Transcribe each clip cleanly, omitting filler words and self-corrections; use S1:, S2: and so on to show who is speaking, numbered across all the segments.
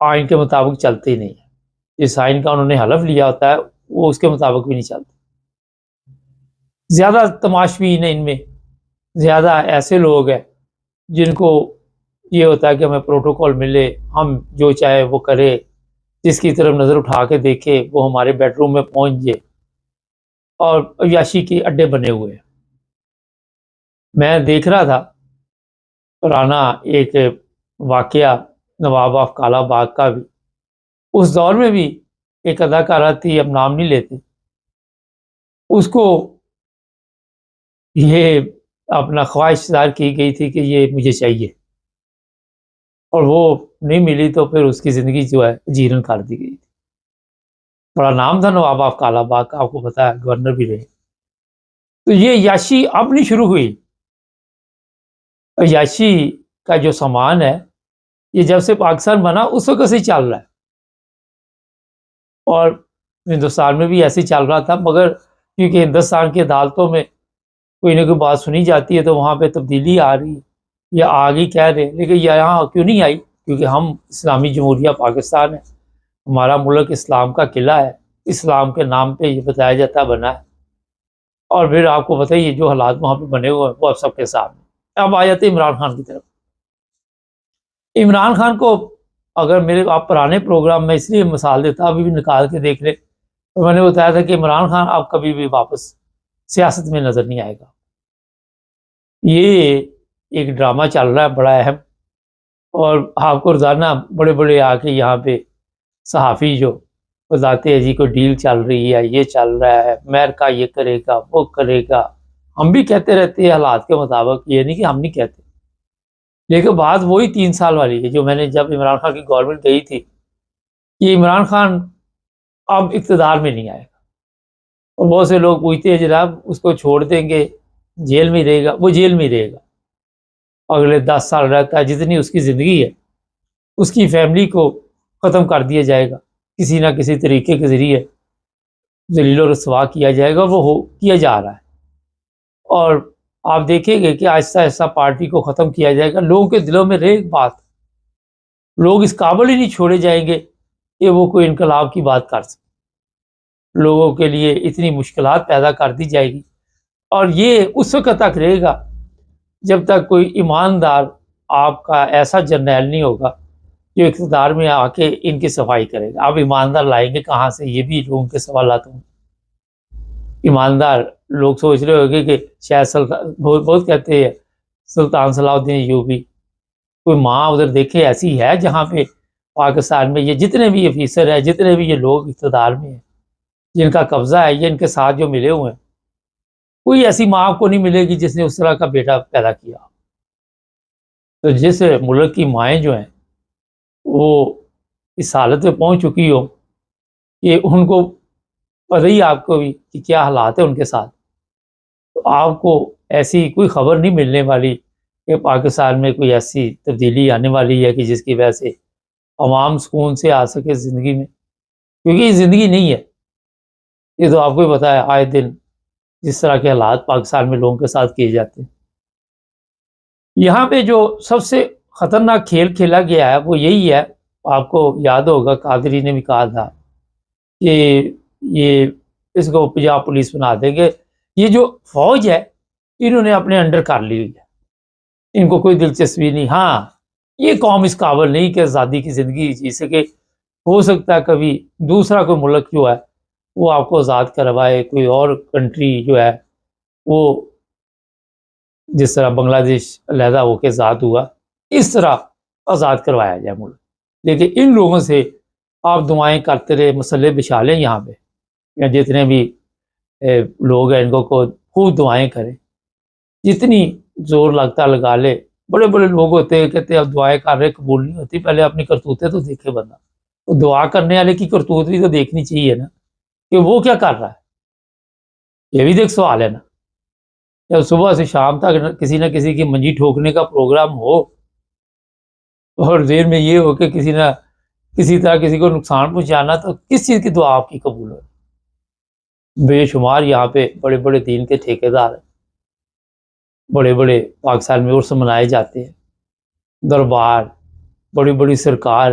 S1: آئین کے مطابق چلتے ہی نہیں ہیں. جس آئین کا انہوں نے حلف لیا ہوتا ہے وہ اس کے مطابق بھی نہیں چلتے. زیادہ تماشبین ہیں ان میں، زیادہ ایسے لوگ ہیں جن کو یہ ہوتا ہے کہ ہمیں پروٹوکول ملے، ہم جو چاہے وہ کرے، جس کی طرف نظر اٹھا کے دیکھے وہ ہمارے بیڈ روم میں پہنچ جائے، اور عیاشی کے اڈے بنے ہوئے ہیں. میں دیکھ رہا تھا پرانا ایک واقعہ نواب آف کالا باغ کا بھی. اس دور میں بھی ایک اداکارہ تھی، اب نام نہیں لیتے، اس کو یہ اپنا خواہش ظاہر کی گئی تھی کہ یہ مجھے چاہیے، اور وہ نہیں ملی تو پھر اس کی زندگی جو ہے جیرن کر دی گئی تھی. بڑا نام تھا نواب آف کالا باغ کا، آپ کو پتا ہے گورنر بھی رہے. تو یہ عیاشی اب نہیں شروع ہوئی. عیاشی کا جو سامان ہے یہ جب سے پاکستان بنا اس وقت سے ہی چل رہا ہے، اور ہندوستان میں بھی ایسے ہی چل رہا تھا، مگر کیونکہ ہندوستان کی عدالتوں میں کوئی نہ کوئی بات سنی جاتی ہے تو وہاں پہ تبدیلی آ رہی ہے یا آگے کہہ رہے، لیکن یہاں کیوں نہیں آئی؟ کیونکہ ہم اسلامی جمہوریہ پاکستان ہے، ہمارا ملک اسلام کا قلعہ ہے، اسلام کے نام پہ یہ بتایا جاتا بنا ہے. اور پھر آپ کو بتائیے جو حالات وہاں پہ بنے ہوئے ہیں وہ اب سب کے سامنے. اب آ جاتے عمران خان کی طرف. عمران خان کو اگر میرے آپ پرانے پروگرام میں اس لیے مثال دیتا، ابھی بھی نکال کے دیکھ لے، تو میں نے بتایا تھا کہ عمران خان آپ کبھی بھی واپس سیاست میں نظر نہیں آئے گا. یہ ایک ڈرامہ چل رہا ہے بڑا اہم، اور آپ کو روزانہ بڑے بڑے آ کے یہاں پہ صحافی جو بتاتے ہیں جی کوئی ڈیل چل رہی ہے، یہ چل رہا ہے، امریکہ یہ کرے گا وہ کرے گا. ہم بھی کہتے رہتے ہیں حالات کے مطابق، یہ نہیں کہ ہم نہیں کہتے، لیکن بات وہی 3 سال والی ہے جو میں نے جب عمران خان کی گورنمنٹ گئی تھی کہ عمران خان اب اقتدار میں نہیں آئے گا. اور بہت سے لوگ پوچھتے ہیں جناب اس کو چھوڑ دیں گے جیل میں ہی رہے گا. وہ جیل میں ہی رہے گا، اگلے 10 سال رہتا ہے، جتنی اس کی زندگی ہے اس کی فیملی کو ختم کر دیا جائے گا، کسی نہ کسی طریقے کے ذریعے ذلیل و رسوا کیا جائے گا. وہ کیا جا رہا ہے، اور آپ دیکھیں گے کہ آہستہ آہستہ پارٹی کو ختم کیا جائے گا. لوگوں کے دلوں میں رہے ایک بات، لوگ اس قابل ہی نہیں چھوڑے جائیں گے کہ وہ کوئی انقلاب کی بات کر سکے. لوگوں کے لیے اتنی مشکلات پیدا کر دی جائے گی، اور یہ اس وقت تک رہے گا جب تک کوئی ایماندار آپ کا ایسا جرنیل نہیں ہوگا جو اقتدار میں آ کے ان کی صفائی کرے گا. آپ ایماندار لائیں گے کہاں سے؟ یہ بھی لوگوں کے سوالات ہوں. ایماندار لوگ سوچ رہے ہوگے کہ شاید سلطان بہت کہتے ہیں سلطان صلاح الدین ایوبی، کوئی ماں ادھر دیکھے ایسی ہے جہاں پہ پاکستان میں یہ جتنے بھی افیسر ہیں، جتنے بھی یہ لوگ اقتدار میں ہیں جن کا قبضہ ہے، یہ ان کے ساتھ جو ملے ہوئے ہیں، کوئی ایسی ماں آپ کو نہیں ملے گی جس نے اس طرح کا بیٹا پیدا کیا. تو جس ملک کی مائیں جو ہیں وہ اس حالت میں پہنچ چکی ہو کہ ان کو پتہ ہی آپ کو بھی کہ کیا حالات ہیں ان کے ساتھ، تو آپ کو ایسی کوئی خبر نہیں ملنے والی کہ پاکستان میں کوئی ایسی تبدیلی آنے والی ہے کہ جس کی وجہ سے عوام سکون سے آ سکے زندگی میں. کیونکہ یہ زندگی نہیں ہے، یہ تو آپ کو ہی پتہ ہے آئے دن جس طرح کے حالات پاکستان میں لوگوں کے ساتھ کیے جاتے ہیں. یہاں پہ جو سب سے خطرناک کھیل کھیلا گیا ہے وہ یہی ہے، آپ کو یاد ہوگا قادری نے بھی کہا تھا کہ یہ اس کو پنجاب پولیس بنا دیں گے. یہ جو فوج ہے انہوں نے اپنے انڈر کر لی ہوئی ہے، ان کو کوئی دلچسپی نہیں. ہاں یہ قوم اس قابل نہیں کہ آزادی کی زندگی جی سکے. ہو سکتا ہے کبھی دوسرا کوئی ملک جو ہے وہ آپ کو آزاد کروائے، کوئی اور کنٹری جو ہے وہ جس طرح بنگلہ دیش علیحدہ ہو کے آزاد ہوا اس طرح آزاد کروایا جائے ملک. لیکن ان لوگوں سے آپ دعائیں کرتے رہے، مسئلے بچھا لیں یہاں پہ، یا جتنے بھی لوگ ہیں ان کو خوب دعائیں کریں، جتنی زور لگتا لگا لے. بڑے بڑے لوگ ہوتے ہیں کہتے ہیں اب دعائیں کر رہے قبول نہیں ہوتی، پہلے اپنی کرتوتیں تو دیکھے بندہ. تو دعا کرنے والے کی کرتوت بھی تو دیکھنی چاہیے نا کہ وہ کیا کر رہا ہے. یہ بھی دیکھ سوال ہے نا. جب صبح سے شام تک کسی نہ کسی کی منجی ٹھوکنے کا پروگرام ہو اور ذہن میں یہ ہو کہ کسی نہ کسی طرح کسی کو نقصان پہنچانا، تو کس چیز کی دعا آپ کی قبول ہو؟ بے شمار یہاں پہ بڑے بڑے دین کے ٹھیکیدار ہیں، بڑے بڑے پاکستان میں عرس منائے جاتے ہیں، دربار، بڑی بڑی سرکار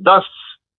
S2: 10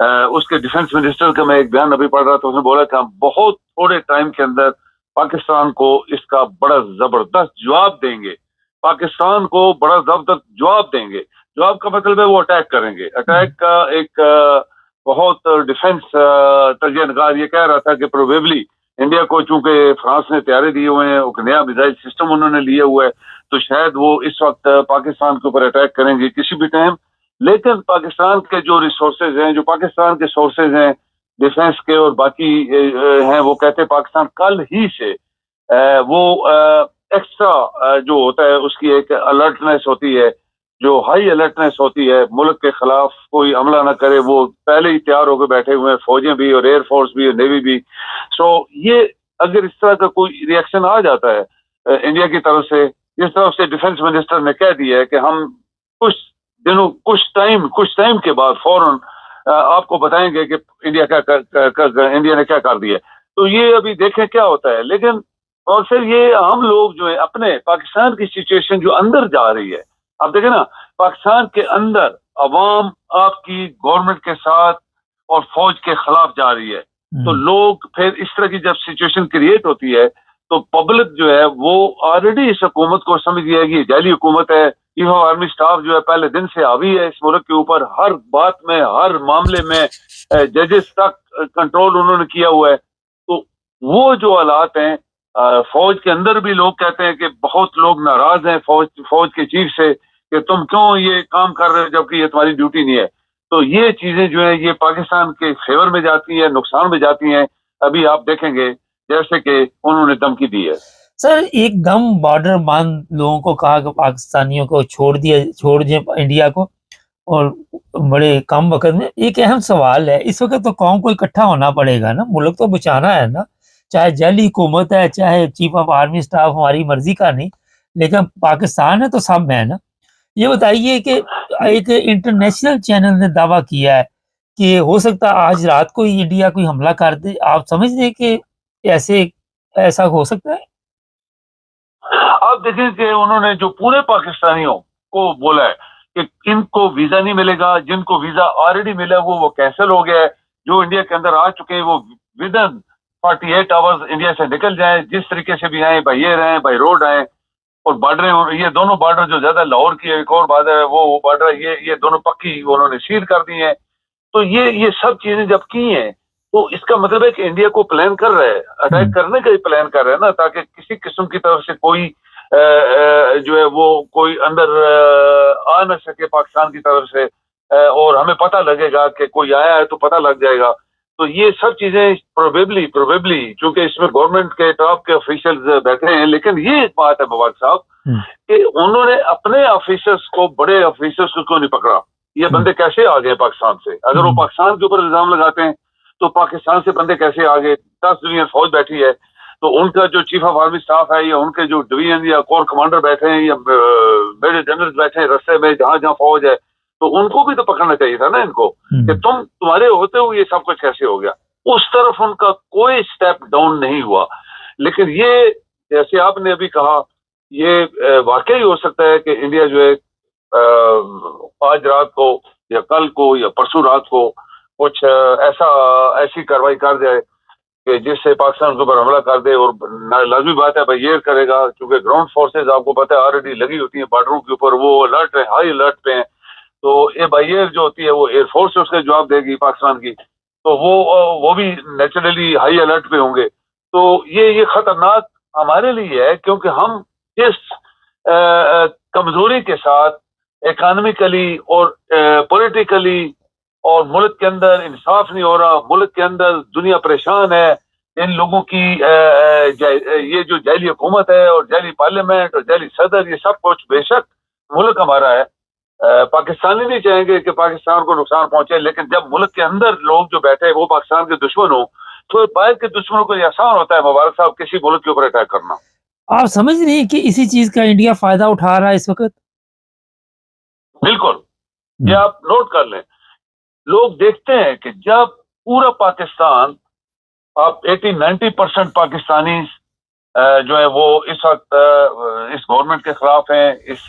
S2: اس کے ڈیفینس منسٹر کا میں ایک بیان ابھی پڑھ رہا تھا, اس نے بولا کہ ہم بہت تھوڑے ٹائم کے اندر پاکستان کو اس کا بڑا زبردست جواب دیں گے, پاکستان کو بڑا زبردست جواب دیں گے. جواب کا مطلب ہے وہ اٹیک کریں گے. اٹیک کا ایک بہت ڈیفینس تجزیہ نگار یہ کہہ رہا تھا کہ پروبیبلی انڈیا کو چونکہ فرانس نے تیارے دیے ہوئے ہیں, ایک نیا میزائل سسٹم انہوں نے لیے ہوئے ہے, تو شاید وہ اس وقت پاکستان کے اوپر اٹیک کریں گے کسی بھی ٹائم. لیکن پاکستان کے جو ریسورسز ہیں, جو پاکستان کے سورسز ہیں ڈیفینس کے اور باقی ہیں, وہ کہتے ہیں پاکستان کل ہی سے وہ ایکسٹرا جو ہوتا ہے اس کی ایک الرٹنس ہوتی ہے, جو ہائی الرٹنس ہوتی ہے, ملک کے خلاف کوئی حملہ نہ کرے, وہ پہلے ہی تیار ہو کے بیٹھے ہوئے ہیں, فوجیں بھی اور ایئر فورس بھی اور نیوی بھی. سو یہ اگر اس طرح کا کوئی ریئیکشن آ جاتا ہے انڈیا کی طرف سے, جس طرف سے ڈیفینس منسٹر نے کہہ دیا ہے کہ ہم کچھ دنوں کچھ ٹائم کے بعد فوراً آپ کو بتائیں گے کہ انڈیا نے کیا کر دیا, تو یہ ابھی دیکھیں کیا ہوتا ہے. لیکن اور پھر یہ ہم لوگ جو ہے اپنے پاکستان کی سچویشن جو اندر جا رہی ہے, آپ دیکھیں نا پاکستان کے اندر عوام آپ کی گورنمنٹ کے ساتھ اور فوج کے خلاف جا رہی ہے, تو لوگ پھر اس طرح کی جب سچویشن کریٹ ہوتی ہے تو پبلک جو ہے وہ آلریڈی اس حکومت کو سمجھ گیا کہ یہ جعلی حکومت ہے. چیف آف آرمی اسٹاف جو ہے پہلے دن سے حاوی ہے اس ملک کے اوپر, ہر بات میں ہر معاملے میں ججز تک کنٹرول انہوں نے کیا ہوا ہے. تو وہ جو حالات ہیں, فوج کے اندر بھی لوگ کہتے ہیں کہ بہت لوگ ناراض ہیں فوج کے چیف سے کہ تم کیوں یہ کام کر رہے ہو جبکہ یہ تمہاری ڈیوٹی نہیں ہے. تو یہ چیزیں جو ہیں یہ پاکستان کے فیور میں جاتی ہیں, نقصان میں جاتی ہیں. ابھی آپ دیکھیں گے جیسے کہ انہوں نے دھمکی دی ہے.
S1: سر ایک دم بارڈر باندھ لوگوں کو کہا کہ پاکستانیوں کو چھوڑ دیں انڈیا کو, اور بڑے کم وقت میں. ایک اہم سوال ہے, اس وقت تو قوم کو اکٹھا ہونا پڑے گا نا, ملک تو بچانا ہے نا, چاہے جعلی حکومت ہے, چاہے چیف آف آرمی اسٹاف ہماری مرضی کا نہیں, لیکن پاکستان ہے تو سب ہے نا. یہ بتائیے کہ ایک انٹرنیشنل چینل نے دعویٰ کیا ہے کہ ہو سکتا آج رات کو ہی انڈیا کوئی حملہ کر دے. آپ سمجھ دیں کہ ایسا ہو سکتا ہے؟
S2: آپ دیکھیں کہ انہوں نے جو پورے پاکستانیوں کو بولا ہے کہ ان کو ویزا نہیں ملے گا, جن کو ویزا آلریڈی ملا وہ کینسل ہو گیا ہے, جو انڈیا کے اندر آ چکے ہیں وہ ودن 48 آورز انڈیا سے نکل جائیں, جس طریقے سے بھی آئیں, بائی ایئر آئیں بائی روڈ آئیں. اور بارڈر, یہ دونوں بارڈر جو زیادہ لاہور کی ایک اور بات ہے وہ بارڈر یہ دونوں پکی انہوں نے سیل کر دی ہیں. تو یہ سب چیزیں جب کی ہیں تو اس کا مطلب ہے کہ انڈیا کو پلان کر رہا ہے, اٹیک کرنے کا ہی پلان کر رہا ہے نا, تاکہ کسی قسم کی طرف سے کوئی جو ہے وہ کوئی اندر آ نہ سکے پاکستان کی طرف سے, اور ہمیں پتہ لگے گا کہ کوئی آیا ہے تو پتہ لگ جائے گا. تو یہ سب چیزیں پروبیبلی چونکہ اس میں گورنمنٹ کے ٹاپ کے آفیشلز بیٹھے ہیں. لیکن یہ ایک بات ہے مبارک صاحب کہ انہوں نے اپنے آفیسرز کو, بڑے آفیسرز کو کیوں نہیں پکڑا؟ یہ بندے کیسے آ گئے پاکستان سے؟ اگر وہ پاکستان کے اوپر الزام لگاتے ہیں تو پاکستان سے بندے کیسے آ گئے؟ 10 ڈویژن فوج بیٹھی ہے, تو ان کا جو چیف آف آرمی اسٹاف ہے یا ان کے جو ڈویژن یا کور کمانڈر بیٹھے ہیں یا میجر جنرل بیٹھے ہیں رستے میں جہاں فوج ہے, تو ان کو بھی تو پکڑنا چاہیے تھا نا ان کو, کہ تمہارے ہوتے ہوئے یہ سب کچھ کیسے ہو گیا. اس طرف ان کا کوئی سٹیپ ڈاؤن نہیں ہوا. لیکن یہ جیسے آپ نے ابھی کہا, یہ واقعی ہو سکتا ہے کہ انڈیا جو ہے آج رات کو یا کل کو یا پرسوں رات کو کچھ ایسی کاروائی کر جائے کہ جس سے پاکستان کے اوپر حملہ کر دے. اور لازمی بات ہے بھائی ایئر کرے گا, کیونکہ گراؤنڈ فورسز آپ کو پتہ ہے آلریڈی لگی ہوتی ہیں بارڈروں کے اوپر, وہ الرٹ ہے, ہائی الرٹ پہ ہیں. تو یہ بائی ایئر جو ہوتی ہے وہ ایئر فورس اس کا جواب دے گی پاکستان کی, تو وہ بھی نیچرلی ہائی الرٹ پہ ہوں گے. تو یہ خطرناک ہمارے لیے ہے, کیونکہ ہم جس کمزوری کے ساتھ اکانومیکلی اور پولیٹیکلی, اور ملک کے اندر انصاف نہیں ہو رہا, ملک کے اندر دنیا پریشان ہے, ان لوگوں کی یہ جو جعلی حکومت ہے اور جعلی پارلیمنٹ اور جعلی صدر, یہ سب کچھ بے شک ملک ہمارا ہے, پاکستانی نہیں چاہیں گے کہ پاکستان کو نقصان پہنچے. لیکن جب ملک کے اندر لوگ جو بیٹھے وہ پاکستان کے دشمن ہوں تو باہر کے دشمنوں کو یہ آسان ہوتا ہے مبارک صاحب کسی ملک کے اوپر اٹیک کرنا.
S1: آپ سمجھ رہے ہیں کہ اسی چیز کا انڈیا فائدہ اٹھا رہا ہے اس وقت؟
S2: بالکل, یہ آپ نوٹ کر لیں. لوگ دیکھتے ہیں کہ جب پورا پاکستان, آپ 80-90% پاکستانی جو ہے وہ اس وقت اس گورنمنٹ کے خلاف ہیں، اس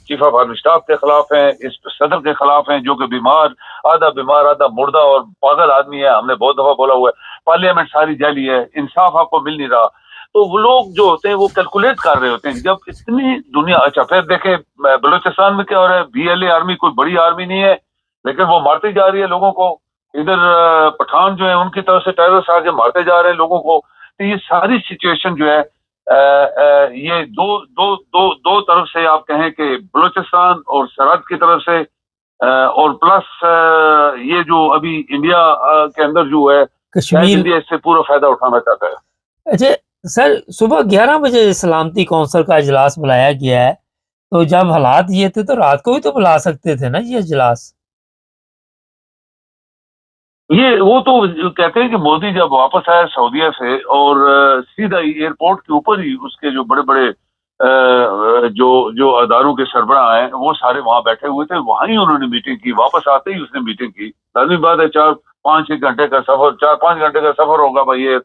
S2: چیف آف آرمی اسٹاف کے خلاف ہیں، اس صدر کے خلاف ہیں، جو کہ بیمار آدھا مردہ اور پاگل آدمی ہے. ہم نے بہت دفعہ بولا ہوا ہے پارلیمنٹ ساری جعلی ہے، انصاف آپ کو مل نہیں رہا. تو وہ لوگ جو ہوتے ہیں وہ کیلکولیٹ کر رہے ہوتے ہیں جب اتنی دنیا. اچھا پھر دیکھیں بلوچستان میں کیا ہو رہا ہے، بی ایل اے آرمی کوئی بڑی آرمی نہیں ہے لیکن وہ مارتی جا رہی ہے لوگوں کو. ادھر پٹھان جو ہے ان کی طرف سے ٹیررسٹ آ کے مارتے جا رہے ہیں لوگوں کو. تو یہ ساری سچویشن جو ہے یہ دو طرف سے آپ کہیں کہ بلوچستان اور سرحد کی طرف سے اور پلس یہ جو ابھی انڈیا کے اندر جو ہے
S1: کشمیر.
S2: انڈیا اس سے پورا فائدہ اٹھانا چاہتا ہے.
S1: اچھا سر، صبح 11 بجے سلامتی کونسل کا اجلاس بلایا گیا ہے، تو جب حالات یہ تھے تو رات کو بھی تو بلا سکتے تھے نا یہ اجلاس.
S2: یہ وہ تو کہتے ہیں کہ مودی جب واپس آیا سعودیہ سے اور سیدھا ایئرپورٹ کے اوپر ہی اس کے جو بڑے بڑے جو اداروں کے سربراہ ہیں وہ سارے وہاں بیٹھے ہوئے تھے، وہاں ہی انہوں نے میٹنگ کی. واپس آتے ہی اس نے میٹنگ کی. لازمی بات ہے 4-5 گھنٹے کا سفر، 4-5 گھنٹے کا سفر ہوگا بھائی یہ.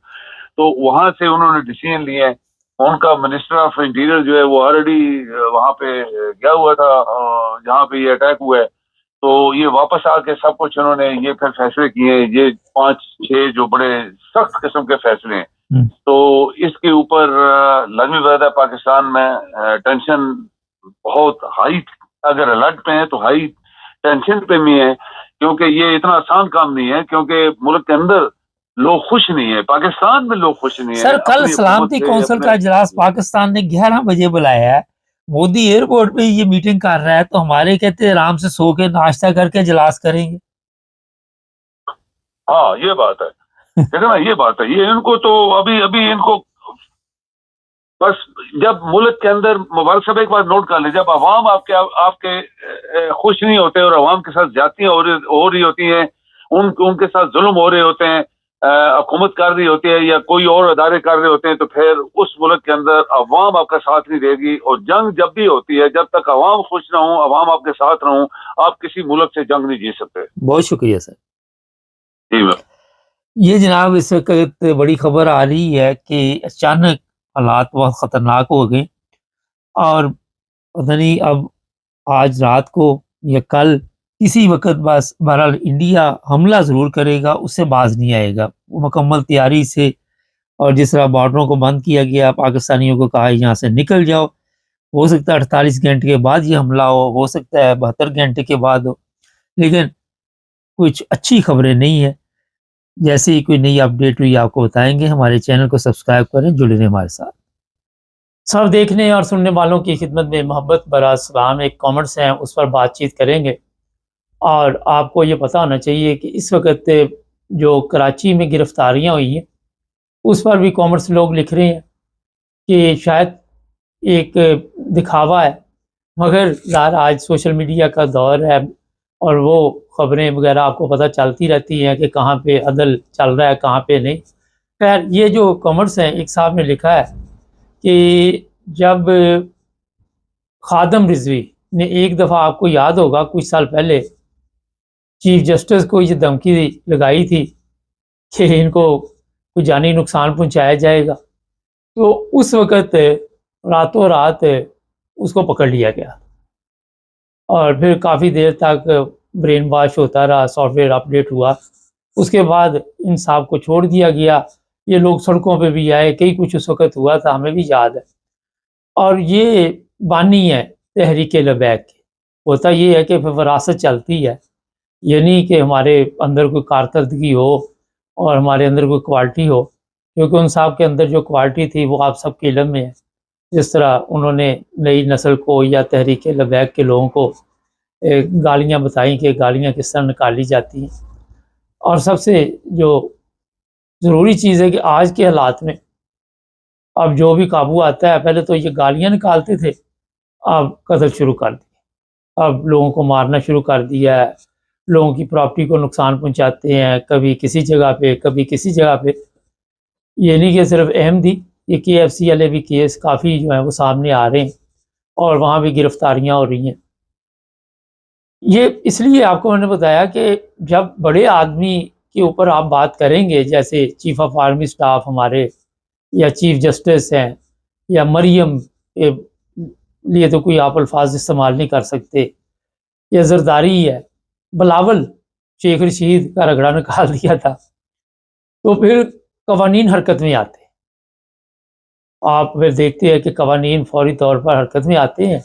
S2: تو وہاں سے انہوں نے ڈیسیژن لیے. ان کا منسٹر آف انٹیریئر جو ہے وہ آلریڈی وہاں پہ گیا ہوا تھا جہاں پہ یہ اٹیک ہوا ہے. تو یہ واپس آ کے سب کچھ انہوں نے یہ پھر فیصلے کیے، یہ 5-6 جو بڑے سخت قسم کے فیصلے ہیں. تو اس کے اوپر لازمی بات ہے پاکستان میں ٹینشن بہت ہائی، اگر الرٹ پہ ہیں تو ہائی ٹینشن پہ بھی ہے، کیونکہ یہ اتنا آسان کام نہیں ہے، کیونکہ ملک کے اندر لوگ خوش نہیں ہیں، پاکستان میں لوگ خوش نہیں ہیں.
S1: سر کل سلامتی کونسل کا اجلاس پاکستان نے 11 بجے بلایا ہے، مودی ایئرپورٹ پہ یہ میٹنگ کر رہا ہے، تو ہمارے کہتے ہیں آرام سے سو کے ناشتہ کر کے اجلاس کریں گے.
S2: ہاں یہ بات ہے، دیکھیں نا یہ بات ہے. یہ ان کو تو ابھی ان کو بس جب ملک کے اندر مبارک صاحب ایک بات نوٹ کر لیں، جب عوام آپ کے خوش نہیں ہوتے اور عوام کے ساتھ زیادتیاں ہو رہی ہوتی ہیں، ان کے ساتھ ظلم ہو رہے ہوتے ہیں، حکومت کر رہی ہوتی ہے یا کوئی اور ادارے کر رہے ہوتے ہیں، تو پھر اس ملک کے اندر عوام آپ کا ساتھ نہیں دے گی. اور جنگ جب بھی ہوتی ہے، جب تک عوام خوش نہ ہوں، عوام آپ کے ساتھ نہ ہوں، آپ کسی ملک سے جنگ نہیں جیت سکتے.
S1: بہت شکریہ سر.
S2: جی میم.
S1: یہ جناب اس وقت بڑی خبر آ رہی ہے کہ اچانک حالات بہت خطرناک ہو گئے، اور پتہ نہیں اب آج رات کو یا کل کسی وقت بس بہرحال انڈیا حملہ ضرور کرے گا، اس سے باز نہیں آئے گا. وہ مکمل تیاری سے، اور جس طرح بارڈروں کو بند کیا گیا، پاکستانیوں کو کہا یہاں سے نکل جاؤ، ہو سکتا ہے 48 گھنٹے کے بعد یہ حملہ ہو سکتا ہے 72 گھنٹے کے بعد ہو، لیکن کچھ اچھی خبریں نہیں ہیں. جیسے ہی کوئی نئی اپڈیٹ ہوئی آپ کو بتائیں گے. ہمارے چینل کو سبسکرائب کریں، جڑے رہیں ہمارے ساتھ. سب دیکھنے اور سننے والوں کی خدمت میں محبت برا سلام. ایک کامنٹس ہیں اس پر بات چیت کریں گے. اور آپ کو یہ پتہ ہونا چاہیے کہ اس وقت جو کراچی میں گرفتاریاں ہوئی ہیں اس پر بھی کامنٹس لوگ لکھ رہے ہیں کہ شاید ایک دکھاوا ہے، مگر ظاہر آج سوشل میڈیا کا دور ہے اور وہ خبریں وغیرہ آپ کو پتہ چلتی رہتی ہیں کہ کہاں پہ عدل چل رہا ہے کہاں پہ نہیں. خیر یہ جو کامنٹس ہیں، ایک صاحب نے لکھا ہے کہ جب خادم رضوی نے ایک دفعہ، آپ کو یاد ہوگا کچھ سال پہلے، چیف جسٹس کو یہ دھمکی لگائی تھی کہ ان کو کوئی جانی نقصان پہنچایا جائے گا، تو اس وقت راتوں رات اس کو پکڑ لیا گیا اور پھر کافی دیر تک برین واش ہوتا رہا، سافٹ ویئر اپڈیٹ ہوا. اس کے بعد ان صاحب کو چھوڑ دیا گیا. یہ لوگ سڑکوں پہ بھی آئے، کئی کچھ اس وقت ہوا تھا، ہمیں بھی یاد ہے. اور یہ بانی ہے تحریک لبیک کی. ہوتا یہ ہے کہ پھر وراثت چلتی ہے، یعنی کہ ہمارے اندر کوئی کارکردگی ہو اور ہمارے اندر کوئی کوالٹی ہو، کیونکہ ان صاحب کے اندر جو کوالٹی تھی وہ آپ سب کے علم میں ہے. جس طرح انہوں نے نئی نسل کو یا تحریک لبیک کے لوگوں کو گالیاں بتائیں کہ گالیاں کس طرح نکالی جاتی ہیں. اور سب سے جو ضروری چیز ہے کہ آج کے حالات میں اب جو بھی قابو آتا ہے، پہلے تو یہ گالیاں نکالتے تھے، اب قتل شروع کر دیا، اب لوگوں کو مارنا شروع کر دیا ہے، لوگوں کی پراپرٹی کو نقصان پہنچاتے ہیں، کبھی کسی جگہ پہ کبھی کسی جگہ پہ. یہ نہیں کہ صرف احمدی، یہ کے ایف سی والے بھی کیس کافی جو ہیں وہ سامنے آ رہے ہیں اور وہاں بھی گرفتاریاں ہو رہی ہیں. یہ اس لیے آپ کو میں نے بتایا کہ جب بڑے آدمی کے اوپر آپ بات کریں گے، جیسے چیف آف آرمی اسٹاف ہمارے یا چیف جسٹس ہیں یا مریم کے لیے تو کوئی آپ الفاظ استعمال نہیں کر سکتے، یا زرداری ہے، بلاول شیخ رشید کا رگڑا نکال دیا تھا، تو پھر قوانین حرکت میں آتے ہیں۔ آپ پھر دیکھتے ہیں کہ قوانین فوری طور پر حرکت میں آتے ہیں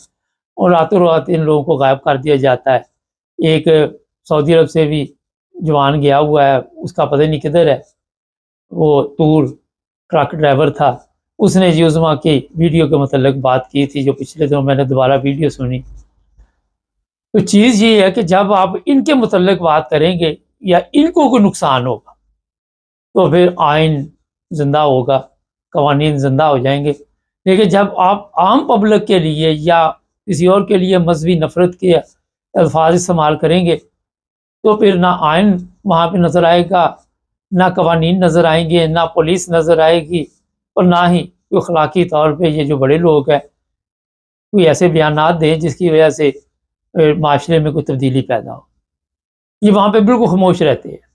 S1: اور راتوں رات ان لوگوں کو غائب کر دیا جاتا ہے۔ ایک سعودی عرب سے بھی جوان گیا ہوا ہے، اس کا پتہ نہیں کدھر ہے، وہ طور ٹرک ڈرائیور تھا، اس نے جی عظما کی ویڈیو کے متعلق بات کی تھی، جو پچھلے دنوں میں نے دوبارہ ویڈیو سنی۔ تو چیز یہ ہے کہ جب آپ ان کے متعلق بات کریں گے یا ان کو کوئی نقصان ہوگا تو پھر آئین زندہ ہوگا، قوانین زندہ ہو جائیں گے۔ لیکن جب آپ عام پبلک کے لیے یا کسی اور کے لیے مذہبی نفرت کے الفاظ استعمال کریں گے تو پھر نہ آئین وہاں پہ نظر آئے گا، نہ قوانین نظر آئیں گے، نہ پولیس نظر آئے گی، اور نہ ہی کوئی اخلاقی طور پہ یہ جو بڑے لوگ ہیں کوئی ایسے بیانات دیں جس کی وجہ سے معاشرے میں کوئی تبدیلی پیدا ہو۔ یہ وہاں پہ بالکل خاموش رہتے ہیں،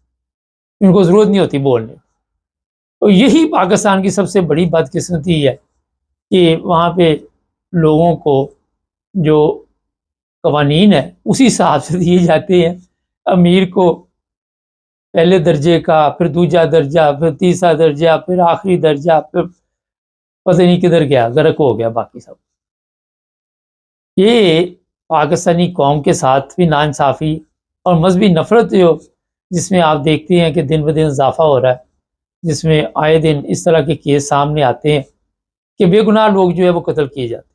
S1: ان کو ضرورت نہیں ہوتی بولنے۔ تو یہی پاکستان کی سب سے بڑی بدقسمتی ہے کہ وہاں پہ لوگوں کو جو قوانین ہیں اسی حساب سے دیے جاتے ہیں۔ امیر کو پہلے درجے کا، پھر دوسرا درجہ، پھر تیسرا درجہ، پھر آخری درجہ، پھر پتہ نہیں کدھر گیا، غرق ہو گیا باقی سب۔ یہ پاکستانی قوم کے ساتھ بھی ناانصافی اور مذہبی نفرت جس میں آپ دیکھتے ہیں کہ دن بدن اضافہ ہو رہا ہے، جس میں آئے دن اس طرح کے کیس سامنے آتے ہیں کہ بے گناہ لوگ جو ہے وہ قتل کیے جاتے ہیں۔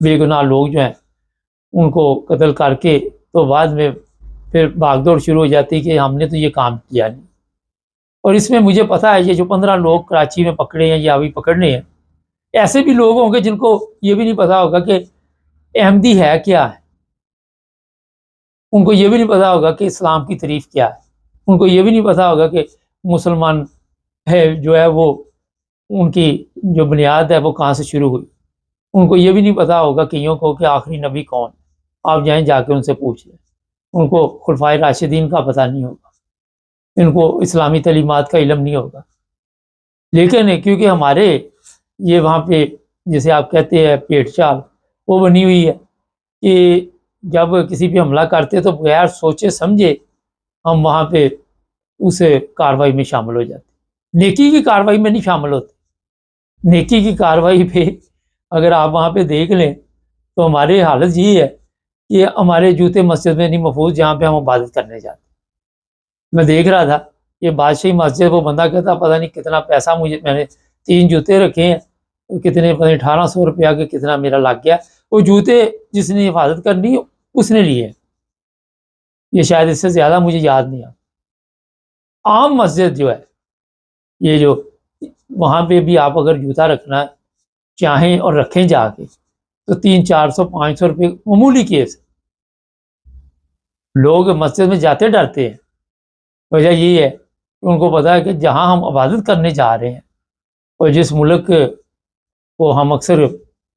S1: بے گناہ لوگ جو ہیں ان کو قتل کر کے تو بعد میں پھر بھاگ دوڑ شروع ہو جاتی ہے کہ ہم نے تو یہ کام کیا نہیں۔ اور اس میں مجھے پتہ ہے یہ جو 15 لوگ کراچی میں پکڑے ہیں یا ابھی پکڑنے ہیں، ایسے بھی لوگ ہوں گے جن کو یہ بھی نہیں پتا ہوگا کہ احمدی ہے کیا ہے، ان کو یہ بھی نہیں پتا ہوگا کہ اسلام کی تعریف کیا ہے، ان کو یہ بھی نہیں پتا ہوگا کہ مسلمان ہے جو ہے وہ ان کی جو بنیاد ہے وہ کہاں سے شروع ہوئی، ان کو یہ بھی نہیں پتا ہوگا کئیوں کو کہ آخری نبی کون ہے۔ آپ جائیں جا کے ان سے پوچھ لیں، ان کو خلفائے راشدین کا پتہ نہیں ہوگا، ان کو اسلامی تعلیمات کا علم نہیں ہوگا۔ لیکن کیونکہ ہمارے یہ وہاں پہ جسے آپ کہتے ہیں پیٹ چال وہ بنی ہوئی ہے کہ جب کسی پہ حملہ کرتے تو بغیر سوچے سمجھے ہم وہاں پہ اس کارروائی میں شامل ہو جاتے، نیکی کی کارروائی میں نہیں شامل ہوتے۔ نیکی کی کارروائی پہ اگر آپ وہاں پہ دیکھ لیں تو ہماری حالت یہ ہے کہ ہمارے جوتے مسجد میں نہیں محفوظ جہاں پہ ہم عبادت کرنے جاتے۔ میں دیکھ رہا تھا یہ بادشاہی مسجد، وہ بندہ کہتا پتہ نہیں کتنا پیسہ میں نے 3 جوتے رکھے ہیں، کتنے پتہ نہیں 1800 روپیہ کے کتنا میرا لگ گیا۔ وہ جوتے جس نے حفاظت کرنی اس نے لیے، یہ شاید اس سے زیادہ مجھے یاد نہیں آتا۔ عام مسجد جو ہے یہ جو وہاں پہ بھی آپ اگر جوتا رکھنا چاہیں اور رکھیں جا کے تو 300 400 500 روپے معمولی کیس۔ لوگ مسجد میں جاتے ڈرتے ہیں، وجہ یہ ہے کہ ان کو پتا ہے کہ جہاں ہم عبادت کرنے جا رہے ہیں اور جس ملک کو ہم اکثر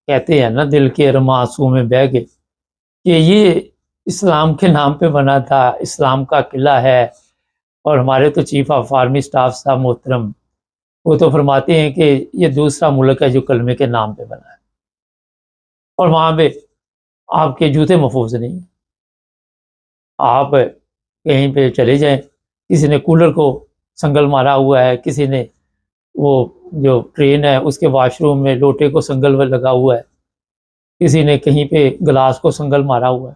S1: کہتے ہیں نا دل کے ارماسوں میں بہہ گئے کہ یہ اسلام کے نام پہ بنا تھا، اسلام کا قلعہ ہے، اور ہمارے تو چیف آف آرمی سٹاف صاحب محترم وہ تو فرماتے ہیں کہ یہ دوسرا ملک ہے جو کلمے کے نام پہ بنا ہے، اور وہاں پہ آپ کے جوتے محفوظ نہیں ہیں۔ آپ کہیں پہ چلے جائیں، کسی نے کولر کو سنگل مارا ہوا ہے، کسی نے وہ جو ٹرین ہے اس کے واش روم میں لوٹے کو سنگل لگا ہوا ہے، کسی نے کہیں پہ گلاس کو سنگل مارا ہوا ہے۔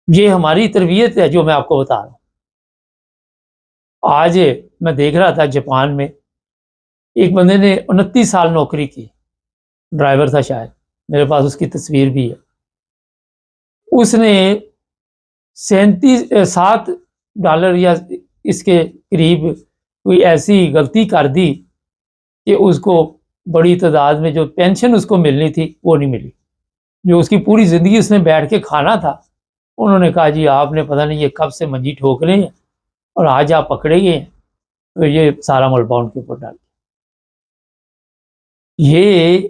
S1: یہ ہماری تربیت ہے جو میں آپ کو بتا رہا ہوں۔ آج میں دیکھ رہا تھا جاپان میں ایک بندے نے 29 سال نوکری کی، ڈرائیور تھا شاید، میرے پاس اس کی تصویر بھی ہے۔ اس نے $7 یا اس کے قریب کوئی ایسی غلطی کر دی کہ اس کو بڑی تعداد میں جو پینشن اس کو ملنی تھی وہ نہیں ملی۔ جو اس کی پوری زندگی اس نے بیٹھ کے کھانا تھا، انہوں نے کہا جی آپ نے پتہ نہیں یہ کب سے منجی ٹھوک رہے ہیں اور آج آپ پکڑے گئے ہیں، تو یہ سارا ملبہ ان کے اوپر ڈال دیا۔ یہ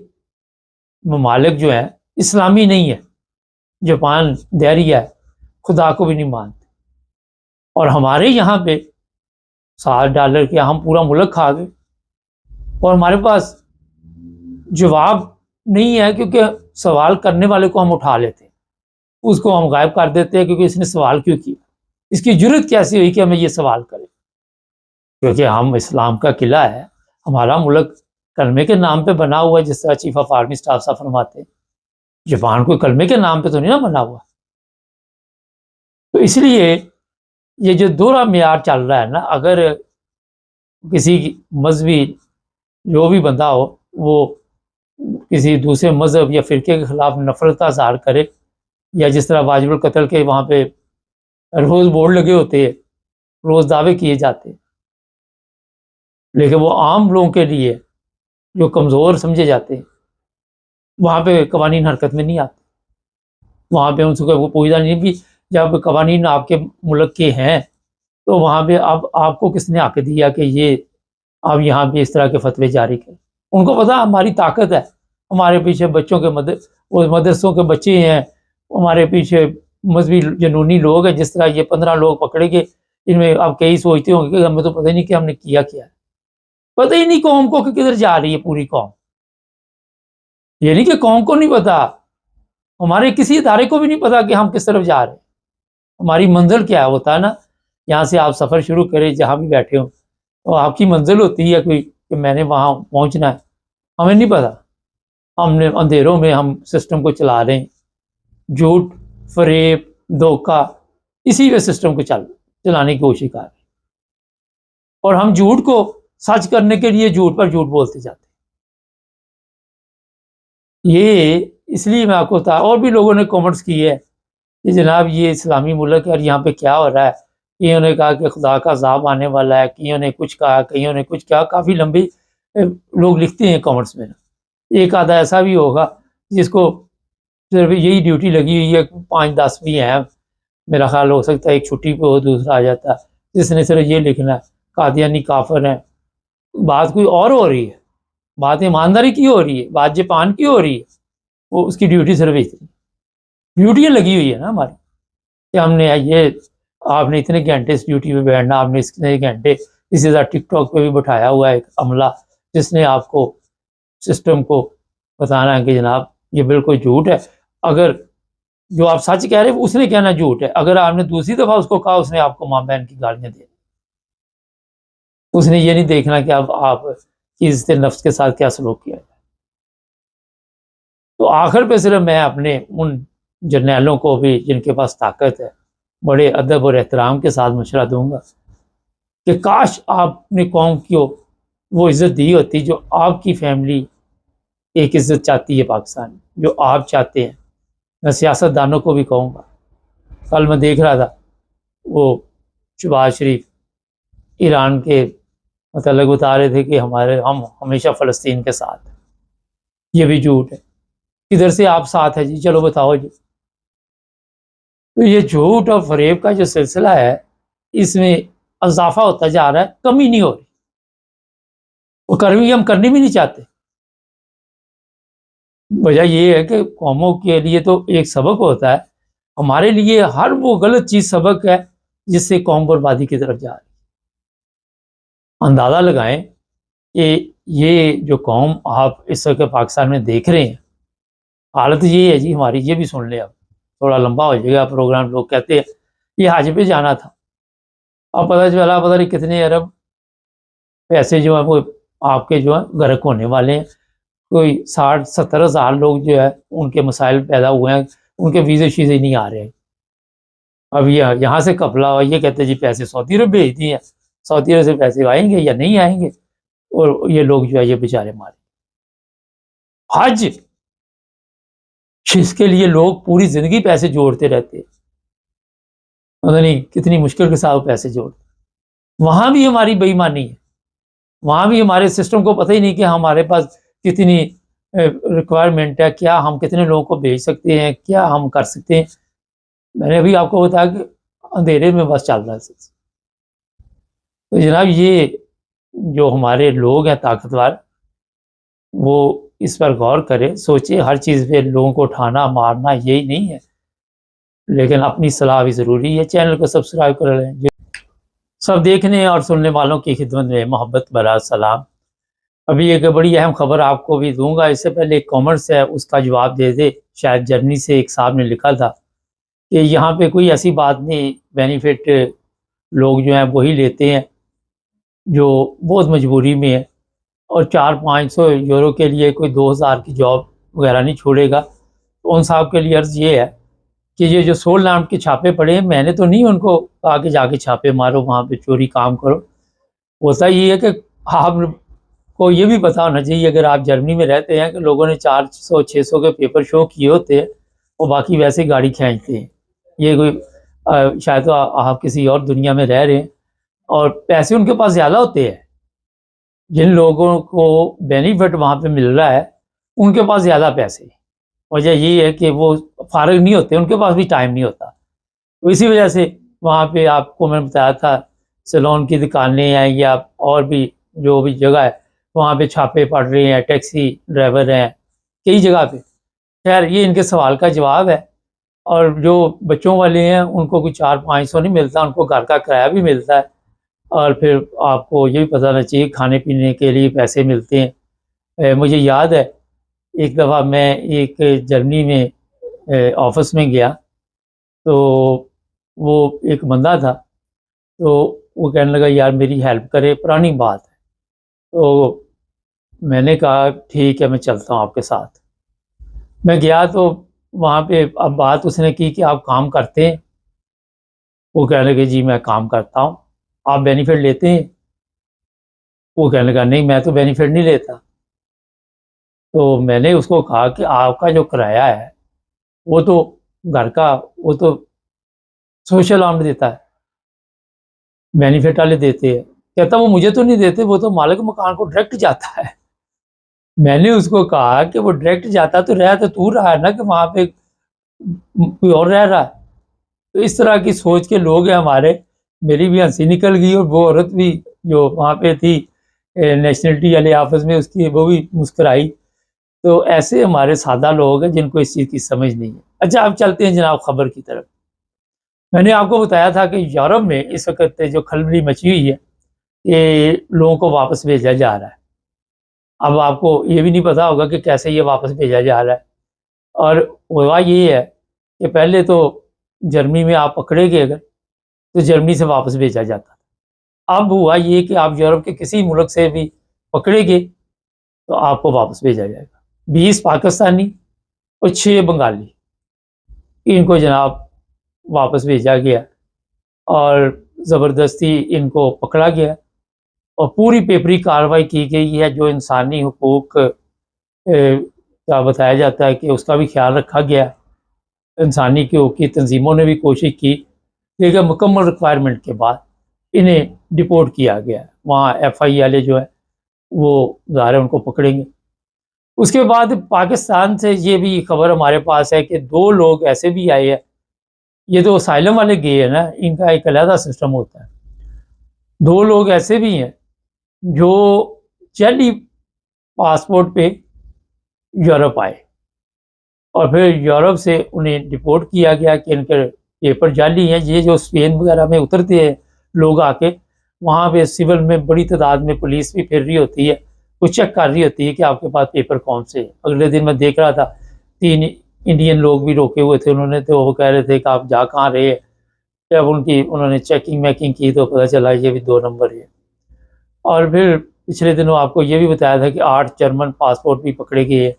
S1: ممالک جو ہیں اسلامی نہیں ہے، جاپان دہریہ ہے، خدا کو بھی نہیں مانتے، اور ہمارے یہاں پہ $7 کے ہم پورا ملک کھا گئے۔ اور ہمارے پاس جواب نہیں ہے، کیونکہ سوال کرنے والے کو ہم اٹھا لیتے ہیں، اس کو ہم غائب کر دیتے ہیں، کیونکہ اس نے سوال کیوں کیا، اس کی جرت کیسی ہوئی کہ ہمیں یہ سوال کرے؟ کیونکہ ہم اسلام کا قلعہ ہے، ہمارا ملک کلمے کے نام پہ بنا ہوا ہے، جس طرح چیف آف آرمی اسٹاف صاحب فرماتے ہیں، جاپان کوئی کلمے کے نام پہ تو نہیں نا بنا ہوا۔ تو اس لیے یہ جو دوہرا معیار چل رہا ہے نا، اگر کسی مذہبی جو بھی بندہ ہو وہ کسی دوسرے مذہب یا فرقے کے خلاف نفرت کا اظہار کرے، یا جس طرح واجب القتل کے وہاں پہ روز بورڈ لگے ہوتے ہیں، روز دعوے کیے جاتے ہیں، لیکن وہ عام لوگوں کے لیے جو کمزور سمجھے جاتے ہیں وہاں پہ قوانین حرکت میں نہیں آتے، وہاں پہ ان کو پوچھتا نہیں بھی جب قوانین آپ کے ملک کے ہیں تو وہاں پہ اب آپ کو کس نے حق دیا کہ یہ آپ یہاں پہ اس طرح کے فتوے جاری کریں؟ ان کو پتا ہماری طاقت ہے، ہمارے پیچھے بچوں کے مدرسوں کے بچے ہیں، ہمارے پیچھے مذہبی جنونی لوگ ہیں، جس طرح یہ 15 لوگ پکڑے گئے، ان میں آپ کئی سوچتے ہوں گے کہ ہمیں تو پتہ ہی نہیں کہ ہم نے کیا کیا ہے، پتہ ہی نہیں قوم کو کہ کدھر جا رہی ہے پوری قوم، یہ نہیں کہ قوم کو نہیں پتا، ہمارے کسی ادارے کو بھی نہیں پتا کہ ہم کس طرف جا رہے ہیں، ہماری منزل کیا ہے؟ ہوتا ہے نا، یہاں سے آپ سفر شروع کریں جہاں بھی بیٹھے ہوں تو آپ کی منزل ہوتی ہے کوئی کہ میں نے وہاں پہنچنا ہے، ہمیں نہیں پتا، ہم نے اندھیروں میں ہم سسٹم کو چلا رہے ہیں، جھوٹ فریب دھوکہ، اسی میں سسٹم کو چلانے کی کوشش کر رہے ہیں، اور ہم جھوٹ کو سچ کرنے کے لیے جھوٹ پر جھوٹ بولتے جاتے ہیں۔ یہ اس لیے میں آپ کو بتا، اور بھی لوگوں نے کامنٹس کیے ہے کہ جناب یہ اسلامی ملک ہے اور یہاں پہ کیا ہو رہا ہے، کئیوں نے کہا کہ خدا کا عذاب آنے والا ہے، کئیوں نے کچھ کہا، کئیوں نے کچھ کہا، کافی لمبی لوگ لکھتے ہیں کامنٹس میں، ایک آدھا ایسا بھی ہوگا جس کو صرف یہی ڈیوٹی لگی ہوئی ہے، 5-10 بھی ہیں، میرا خیال ہو سکتا ہے ایک چھٹی پہ ہو دوسرا آ جاتا ہے، جس نے صرف یہ لکھنا ہے قادیانی کافر ہیں، بات کوئی اور ہو رہی ہے، بات ایمانداری کی ہو رہی ہے، بات جاپان کی ہو رہی ہے، وہ اس کی ڈیوٹی صرف اتنی ڈیوٹیاں لگی ہوئی ہے نا ہماری کہ ہم نے یہ آپ نے اتنے گھنٹے اس ڈیوٹی پہ بیٹھنا، آپ نے اتنے گھنٹے، اسی طرح ٹک ٹاک پہ بھی بٹھایا ہوا ہے ایک عملہ جس نے آپ کو سسٹم کو بتانا ہے کہ جناب یہ بالکل جھوٹ ہے، اگر جو آپ سچ کہہ رہے ہیں اس نے کہنا جھوٹ ہے، اگر آپ نے دوسری دفعہ اس کو کہا اس نے آپ کو ماں بہن کی گالیاں دے، اس نے یہ نہیں دیکھنا کہ اب آپ کی عزت نفس کے ساتھ کیا سلوک کیا جائے۔ تو آخر پہ صرف میں اپنے ان جرنیلوں کو بھی جن کے پاس طاقت ہے بڑے ادب اور احترام کے ساتھ مشورہ دوں گا کہ کاش آپ نے قوم کو وہ عزت دی ہوتی جو آپ کی فیملی ایک عزت چاہتی ہے پاکستان میں، جو آپ چاہتے ہیں۔ میں سیاست دانوں کو بھی کہوں گا، کل میں دیکھ رہا تھا وہ شہباز شریف ایران کے متعلق بتا رہے تھے کہ ہم ہمیشہ فلسطین کے ساتھ، یہ بھی جھوٹ ہے، کدھر سے آپ ساتھ ہے جی؟ چلو بتاؤ جی۔ تو یہ جھوٹ اور فریب کا جو سلسلہ ہے اس میں اضافہ ہوتا جا رہا ہے، کمی نہیں ہو رہی، وہ ہم کرنی بھی نہیں چاہتے۔ وجہ یہ ہے کہ قوموں کے لیے تو ایک سبق ہوتا ہے، ہمارے لیے ہر وہ غلط چیز سبق ہے جس سے قوم بربادی کی طرف جا رہی ہے۔ اندازہ لگائیں کہ یہ جو قوم آپ اس وقت پاکستان میں دیکھ رہے ہیں، حالت یہ ہے جی ہماری، یہ بھی سن لیں، اب تھوڑا لمبا ہو جائے گا پروگرام، لوگ کہتے ہیں یہ حج پہ جانا تھا، اب پتہ چلا پتہ نہیں کتنے ارب پیسے جو ہیں وہ آپ کے جو ہیں غرق ہونے والے ہیں، کوئی 60-70 ہزار لوگ جو ہے ان کے مسائل پیدا ہوئے ہیں، ان کے ویزے شیزے نہیں آ رہے ہیں، اب یہ یہاں سے قبلہ ہوا، یہ کہتے ہیں جی پیسے سعودی عرب بھیج دیے ہیں، سعودی عرب سے پیسے آئیں گے یا نہیں آئیں گے، اور یہ لوگ جو ہے یہ بیچارے مارے۔ حج جس کے لیے لوگ پوری زندگی پیسے جوڑتے رہتے، پتہ نہیں کتنی مشکل کے ساتھ پیسے جوڑتے، وہاں بھی ہماری بے ایمانی ہے، وہاں بھی ہمارے سسٹم کو پتہ ہی نہیں کہ ہمارے پاس کتنی ریکوائرمنٹ ہے، کیا ہم کتنے لوگوں کو بھیج سکتے ہیں، کیا ہم کر سکتے ہیں۔ میں نے ابھی آپ کو بتایا کہ اندھیرے میں بس چل رہا ہے۔ تو جناب یہ جو ہمارے لوگ ہیں طاقتور، وہ اس پر غور کرے، سوچے، ہر چیز پہ لوگوں کو اٹھانا مارنا یہی نہیں ہے، لیکن اپنی صلاح بھی ضروری ہے۔ چینل کو سبسکرائب کر لیں۔ سب دیکھنے اور سننے والوں کی خدمت میں محبت بھرا سلام۔ ابھی ایک بڑی اہم خبر آپ کو بھی دوں گا، اس سے پہلے ایک کامرس ہے اس کا جواب دے دے، شاید جرمنی سے ایک صاحب نے لکھا تھا کہ یہاں پہ کوئی ایسی بات نہیں، بینیفٹ لوگ جو ہیں وہی لیتے ہیں جو بہت مجبوری میں ہے، اور 400-500 یورو کے لیے کوئی 2000 کی جاب وغیرہ نہیں چھوڑے گا۔ تو ان صاحب کے لیے عرض یہ ہے کہ یہ جو سول لینڈ کے چھاپے پڑے ہیں، میں نے تو نہیں ان کو کہا کہ جا کے چھاپے مارو، وہاں پہ چوری کام کرو۔ ہوتا یہ ہے کہ آپ کو یہ بھی پتہ ہونا چاہیے، اگر آپ جرمنی میں رہتے ہیں کہ لوگوں نے 400-600 کے پیپر شو کیے ہوتے ہیں، وہ باقی ویسے گاڑی کھینچتے ہیں۔ یہ کوئی شاید تو آپ کسی اور دنیا میں رہ رہے ہیں، اور پیسے ان کے پاس زیادہ ہوتے ہیں۔ جن لوگوں کو بینیفٹ وہاں پہ مل رہا ہے ان کے پاس زیادہ پیسے، وجہ یہ ہے کہ وہ فارغ نہیں ہوتے، ان کے پاس بھی ٹائم نہیں ہوتا۔ تو اسی وجہ سے وہاں پہ آپ کو میں نے بتایا تھا سیلون کی دکانیں ہیں یا اور بھی جو بھی جگہ ہے وہاں پہ چھاپے پڑ رہے ہیں، ٹیکسی ڈرائیور ہیں کئی جگہ پہ۔ خیر یہ ان کے سوال کا جواب ہے۔ اور جو بچوں والے ہیں ان کو کوئی 400-500 نہیں ملتا، ان کو گھر کا کرایہ بھی ملتا ہے، اور پھر آپ کو یہ بھی پتہ ہونا چاہیے کھانے پینے کے لیے پیسے ملتے ہیں۔ مجھے یاد ہے ایک دفعہ میں ایک جرمنی میں آفس میں گیا، تو وہ ایک بندہ تھا، تو وہ کہنے لگا یار میری ہیلپ کرے، پرانی بات ہے۔ تو میں نے کہا ٹھیک ہے میں چلتا ہوں آپ کے ساتھ۔ میں گیا تو وہاں پہ اب بات اس نے کی کہ آپ کام کرتے ہیں؟ وہ کہنے لگے جی میں کام کرتا ہوں۔ آپ بینیفٹ لیتے ہیں؟ وہ کہنے لگا نہیں میں تو بینیفٹ نہیں لیتا۔ تو میں نے اس کو کہا کہ آپ کا جو کرایہ ہے وہ تو گھر کا، وہ تو سوشل آرم دیتا ہے، بینیفٹ والے دیتے ہیں۔ کہتا وہ مجھے تو نہیں دیتے، وہ تو مالک مکان کو ڈائریکٹ جاتا ہے۔ میں نے اس کو کہا کہ وہ ڈائریکٹ جاتا تو رہا تو رہا ہے نا کہ وہاں پہ کوئی اور رہ رہا ہے۔ تو اس طرح کی سوچ کے لوگ ہیں ہمارے۔ میری بھی ہنسی نکل گئی، اور وہ عورت بھی جو وہاں پہ تھی نیشنلٹی والے آفس میں، اس کی وہ بھی مسکرائی۔ تو ایسے ہمارے سادہ لوگ ہیں جن کو اس چیز کی سمجھ نہیں ہے۔ اچھا اب چلتے ہیں جناب خبر کی طرف۔ میں نے آپ کو بتایا تھا کہ یورپ میں اس وقت جو کھلبلی مچی ہوئی ہے کہ لوگوں کو واپس بھیجا جا رہا ہے۔ اب آپ کو یہ بھی نہیں پتا ہوگا کہ کیسے یہ واپس بھیجا جا رہا ہے، اور ہوا یہ ہے کہ پہلے تو جرمنی میں آپ پکڑے گئے اگر تو جرمنی سے واپس بھیجا جاتا تھا۔ اب ہوا یہ کہ آپ یورپ کے کسی ملک سے بھی پکڑے گئے تو آپ کو واپس بھیجا جائے گا۔ 20 پاکستانی اور 6 بنگالی، ان کو جناب واپس بھیجا گیا، اور زبردستی ان کو پکڑا گیا، اور پوری پیپری کارروائی کی گئی ہے۔ جو انسانی حقوق کا بتایا جاتا ہے کہ اس کا بھی خیال رکھا گیا۔ انسانی حقوق کی تنظیموں نے بھی کوشش کی، لیکن مکمل ریکوائرمنٹ کے بعد انہیں ڈپورٹ کیا گیا۔ وہاں ایف آئی والے جو ہے وہ ظاہر ہے ان کو پکڑیں گے۔ اس کے بعد پاکستان سے یہ بھی خبر ہمارے پاس ہے کہ 2 لوگ ایسے بھی آئے ہیں، یہ تو اسائلم والے گئے ہیں نا، ان کا ایک علیحدہ سسٹم ہوتا ہے۔ 2 لوگ ایسے بھی ہیں جو جعلی پاسپورٹ پہ یورپ آئے، اور پھر یورپ سے انہیں ڈپورٹ کیا گیا کہ ان کے پیپر جعلی ہیں۔ یہ جو اسپین وغیرہ میں اترتے ہیں لوگ آ کے، وہاں پہ سول میں بڑی تعداد میں پولیس بھی پھر رہی ہوتی ہے، وہ چیک کر رہی ہوتی ہے کہ آپ کے پاس پیپر کون سے ہیں۔ اگلے دن میں دیکھ رہا تھا 3 انڈین لوگ بھی روکے ہوئے تھے انہوں نے، تو وہ کہہ رہے تھے کہ آپ جا کہاں رہے ہیں۔ جب انہوں نے چیکنگ میکنگ کی تو پتہ چلا یہ بھی 2 نمبر ہے۔ اور پھر پچھلے دنوں آپ کو یہ بھی بتایا تھا کہ 8 جرمن پاسپورٹ بھی پکڑے گئے،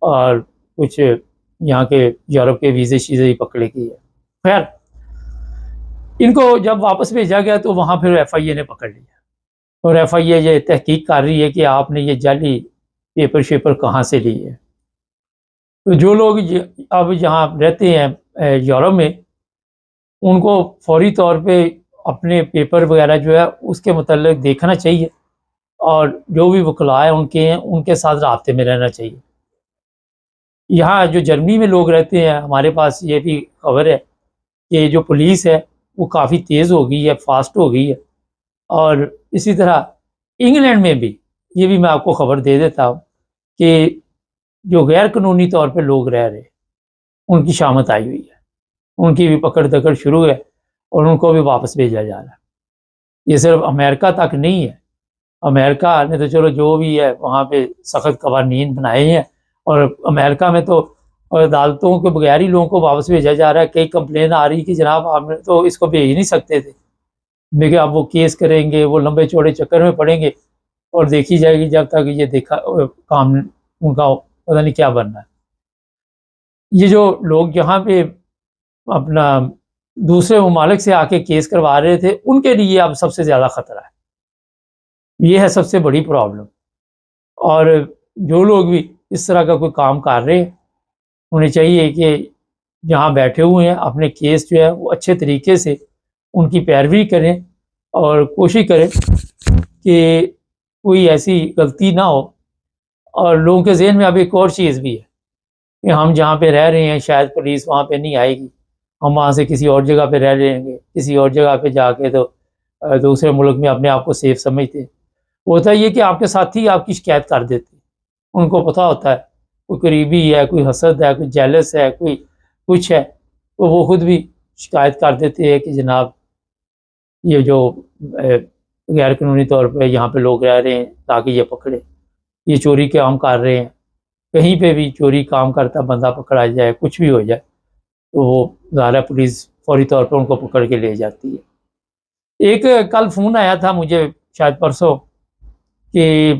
S1: اور کچھ یہاں کے یورپ کے ویزے شیزے بھی پکڑے گئے۔ خیر ان کو جب واپس بھیجا گیا تو وہاں پھر ایف آئی اے نے پکڑ لیا، اور ایف آئی اے یہ تحقیق کر رہی ہے کہ آپ نے یہ جعلی پیپر شیپر کہاں سے لیے ہیں۔ تو جو لوگ اب یہاں رہتے ہیں یورپ میں، ان کو فوری طور پہ اپنے پیپر وغیرہ جو ہے اس کے متعلق دیکھنا چاہیے، اور جو بھی وکلاء ہیں ان کے ساتھ رابطے میں رہنا چاہیے۔ یہاں جو جرمنی میں لوگ رہتے ہیں، ہمارے پاس یہ بھی خبر ہے کہ جو پولیس ہے وہ کافی تیز ہو گئی ہے، فاسٹ ہو گئی ہے۔ اور اسی طرح انگلینڈ میں بھی یہ بھی میں آپ کو خبر دے دیتا ہوں کہ جو غیر قانونی طور پہ لوگ رہ رہے ان کی شامت آئی ہوئی ہے، ان کی بھی پکڑ دکڑ شروع ہے، اور ان کو بھی واپس بھیجا جا رہا ہے۔ یہ صرف امریکہ تک نہیں ہے، امریکہ نے تو چلو جو بھی ہے وہاں پہ سخت قوانین بنائے ہیں، اور امریکہ میں تو عدالتوں کے بغیر ہی لوگوں کو واپس بھیجا جا رہا ہے. کئی کمپلین آ رہی کہ جناب آپ نے تو اس کو بھیج نہیں سکتے تھے، لیکن اب وہ کیس کریں گے، وہ لمبے چوڑے چکر میں پڑیں گے، اور دیکھی جائے گی جب تک یہ دیکھا کام ان کا پتہ نہیں کیا بننا ہے. یہ جو لوگ یہاں پہ اپنا دوسرے ممالک سے آ کے کیس کروا رہے تھے، ان کے لیے اب سب سے زیادہ خطرہ ہے. یہ ہے سب سے بڑی پرابلم. اور جو لوگ بھی اس طرح کا کوئی کام کر رہے ہیں، انہیں چاہیے کہ جہاں بیٹھے ہوئے ہیں اپنے کیس جو ہے وہ اچھے طریقے سے ان کی پیروی کریں، اور کوشش کریں کہ کوئی ایسی غلطی نہ ہو. اور لوگوں کے ذہن میں اب ایک اور چیز بھی ہے کہ ہم جہاں پہ رہ رہے ہیں شاید پولیس وہاں پہ نہیں آئے گی، ہم وہاں سے کسی اور جگہ پہ رہ لیں گے، کسی اور جگہ پہ جا کے تو دوسرے ملک میں اپنے آپ کو سیف سمجھتے ہیں. ہوتا یہ کہ آپ کے ساتھی آپ کی شکایت کر دیتے ہیں، ان کو پتہ ہوتا ہے کوئی قریبی ہے، کوئی حسد ہے، کوئی جیلس ہے، کوئی کچھ ہے، تو وہ خود بھی شکایت کر دیتے ہیں کہ جناب یہ جو غیر قانونی طور پہ یہاں پہ لوگ رہ رہے ہیں تاکہ یہ پکڑے، یہ چوری کے کام کر رہے ہیں. کہیں پہ بھی چوری کام کرتا بندہ پکڑا جائے، کچھ بھی ہو جائے، تو وہ ظاہر پولیس فوری طور پہ ان کو پکڑ کے لے جاتی ہے. ایک کل فون آیا تھا مجھے شاید پرسوں کہ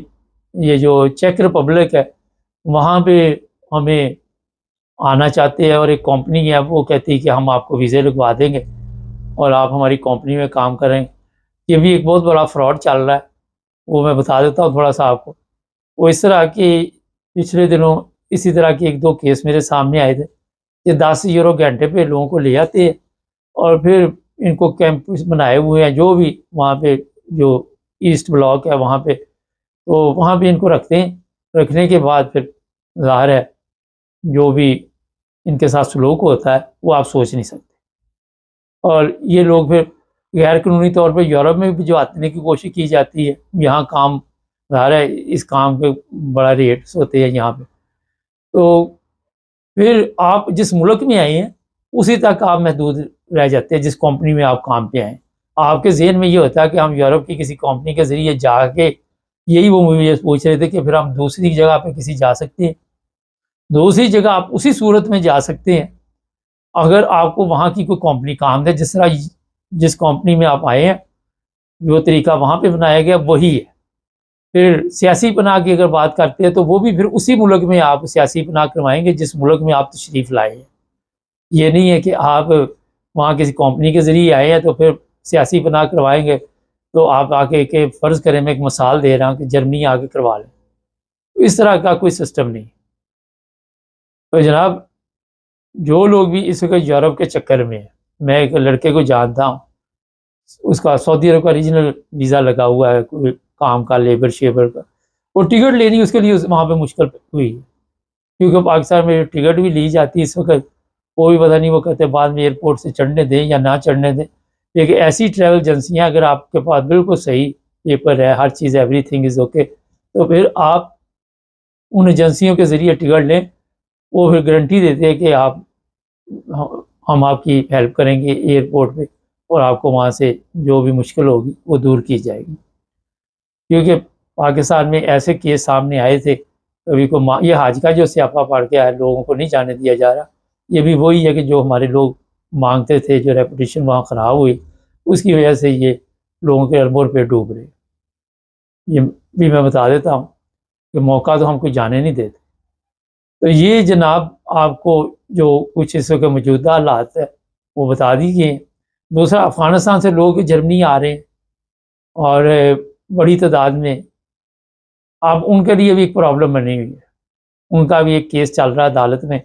S1: یہ جو چیک ریپبلک ہے وہاں پہ ہمیں آنا چاہتے ہیں، اور ایک کمپنی ہے وہ کہتی ہے کہ ہم آپ کو ویزے لگوا دیں گے اور آپ ہماری کمپنی میں کام کریں. یہ بھی ایک بہت بڑا فراڈ چل رہا ہے، وہ میں بتا دیتا ہوں تھوڑا سا آپ کو. وہ اس طرح کہ پچھلے دنوں اسی طرح کے ایک دو کیس میرے سامنے آئے تھے کہ 10 یورو گھنٹے پہ لوگوں کو لے آتے ہیں، اور پھر ان کو کیمپس بنائے ہوئے ہیں جو بھی وہاں پہ جو ایسٹ بلاک ہے وہاں پہ، تو وہاں پہ ان کو رکھتے ہیں. رکھنے کے بعد پھر ظاہر ہے جو بھی ان کے ساتھ سلوک ہوتا ہے وہ آپ سوچ نہیں سکتے. اور یہ لوگ پھر غیر قانونی طور پہ یورپ میں بھی جو آنے کی کوشش کی جاتی ہے، یہاں کام ظاہر ہے اس کام پہ بڑا ریٹس ہوتے ہیں یہاں پہ، تو پھر آپ جس ملک میں آئے ہیں اسی تک آپ محدود رہ جاتے ہیں، جس کمپنی میں آپ کام پہ آئیں. آپ کے ذہن میں یہ ہوتا ہے کہ ہم یورپ کی کسی کمپنی کے ذریعے جا کے، یہی وہ مجھے پوچھ رہے تھے کہ پھر ہم دوسری جگہ پہ کسی جا سکتے ہیں. دوسری جگہ آپ اسی صورت میں جا سکتے ہیں اگر آپ کو وہاں کی کوئی کمپنی کام دے. جس طرح جس کمپنی میں آپ آئے ہیں جو طریقہ وہاں پہ بنایا گیا وہی ہے. پھر سیاسی پناہ کی اگر بات کرتے ہیں تو وہ بھی پھر اسی ملک میں آپ سیاسی پناہ کروائیں گے جس ملک میں آپ تشریف لائے ہیں. یہ نہیں ہے کہ آپ وہاں کسی کمپنی کے ذریعے آئے ہیں تو پھر سیاسی پناہ کروائیں گے تو آپ آ کے کہ فرض کریں میں ایک مثال دے رہا ہوں کہ جرمنی آ کے کروا لیں. اس طرح کا کوئی سسٹم نہیں. تو جناب جو لوگ بھی اس وقت یورپ کے چکر میں ہیں، میں ایک لڑکے کو جانتا ہوں، اس کا سعودی عرب کا ریجنل ویزا لگا ہوا ہے کوئی کام کا، لیبر شیبر کا، وہ ٹکٹ لینی اس کے لیے وہاں پہ مشکل ہوئی ہے کیونکہ پاکستان میں ٹکٹ بھی لی جاتی ہے اس وقت، کوئی پتہ نہیں وہ کہتے بعد میں ایئرپورٹ سے چڑھنے دیں یا نہ چڑھنے دیں. لیکن ایسی ٹریول ایجنسیاں اگر آپ کے پاس بالکل صحیح پیپر ہے، ہر چیز ایوری تھنگ از اوکے، تو پھر آپ ان ایجنسیوں کے ذریعے ٹکٹ لیں. وہ پھر گارنٹی دیتے ہیں کہ آپ ہم آپ کی ہیلپ کریں گے ایئرپورٹ پہ، اور آپ کو وہاں سے جو بھی مشکل ہوگی وہ دور کی جائے گی. کیونکہ پاکستان میں ایسے کیس سامنے آئے تھے، کبھی کو یہ حاج کا جو سیاپا پڑھ کے آئے لوگوں کو نہیں جانے دیا جا رہا، یہ بھی وہی ہے کہ جو ہمارے لوگ مانگتے تھے، جو ریپوٹیشن وہاں خراب ہوئی اس کی وجہ سے یہ لوگوں کے اربوں پہ ڈوب رہے. یہ بھی میں بتا دیتا ہوں کہ موقع تو ہم کو جانے نہیں دیتے. تو یہ جناب آپ کو جو کچھ اس کے موجودہ حالات ہے وہ بتا دیجیے. دوسرا، افغانستان سے لوگ جرمنی آ رہے ہیں اور بڑی تعداد میں، اب ان کے لیے بھی ایک پرابلم بنی ہوئی ہے. ان کا بھی ایک کیس چل رہا ہے عدالت میں،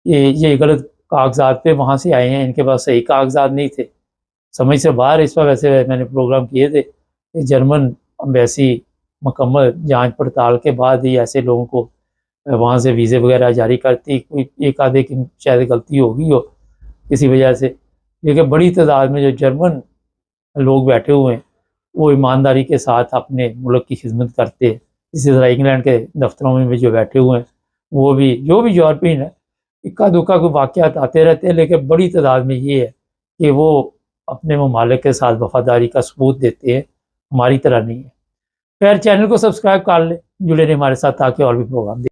S1: یہ غلط کاغذات پہ وہاں سے آئے ہیں، ان کے پاس صحیح کاغذات نہیں تھے، سمجھ سے باہر. اس پر ویسے میں نے پروگرام کیے تھے کہ جرمن ایمبیسی مکمل جانچ پڑتال کے بعد ہی ایسے لوگوں کو وہاں سے ویزے وغیرہ جاری کرتی. کوئی ایک آدھے کی شاید غلطی ہوگی ہو کسی وجہ سے، لیکن بڑی تعداد میں جو جرمن لوگ بیٹھے ہوئے ہیں وہ ایمانداری کے ساتھ اپنے ملک کی خدمت کرتے ہیں. اسی طرح انگلینڈ کے دفتروں میں بھی جو بیٹھے ہوئے ہیں وہ بھی، جو بھی یورپین ہے، اکا دکا کوئی واقعات آتے رہتے ہیں، لیکن بڑی تعداد میں یہ ہے کہ وہ اپنے ممالک کے ساتھ وفاداری کا ثبوت دیتے ہیں، ہماری طرح نہیں ہے. خیر چینل کو سبسکرائب کر لیں, جڑے رہیں ہمارے ساتھ تاکہ اور بھی پروگرام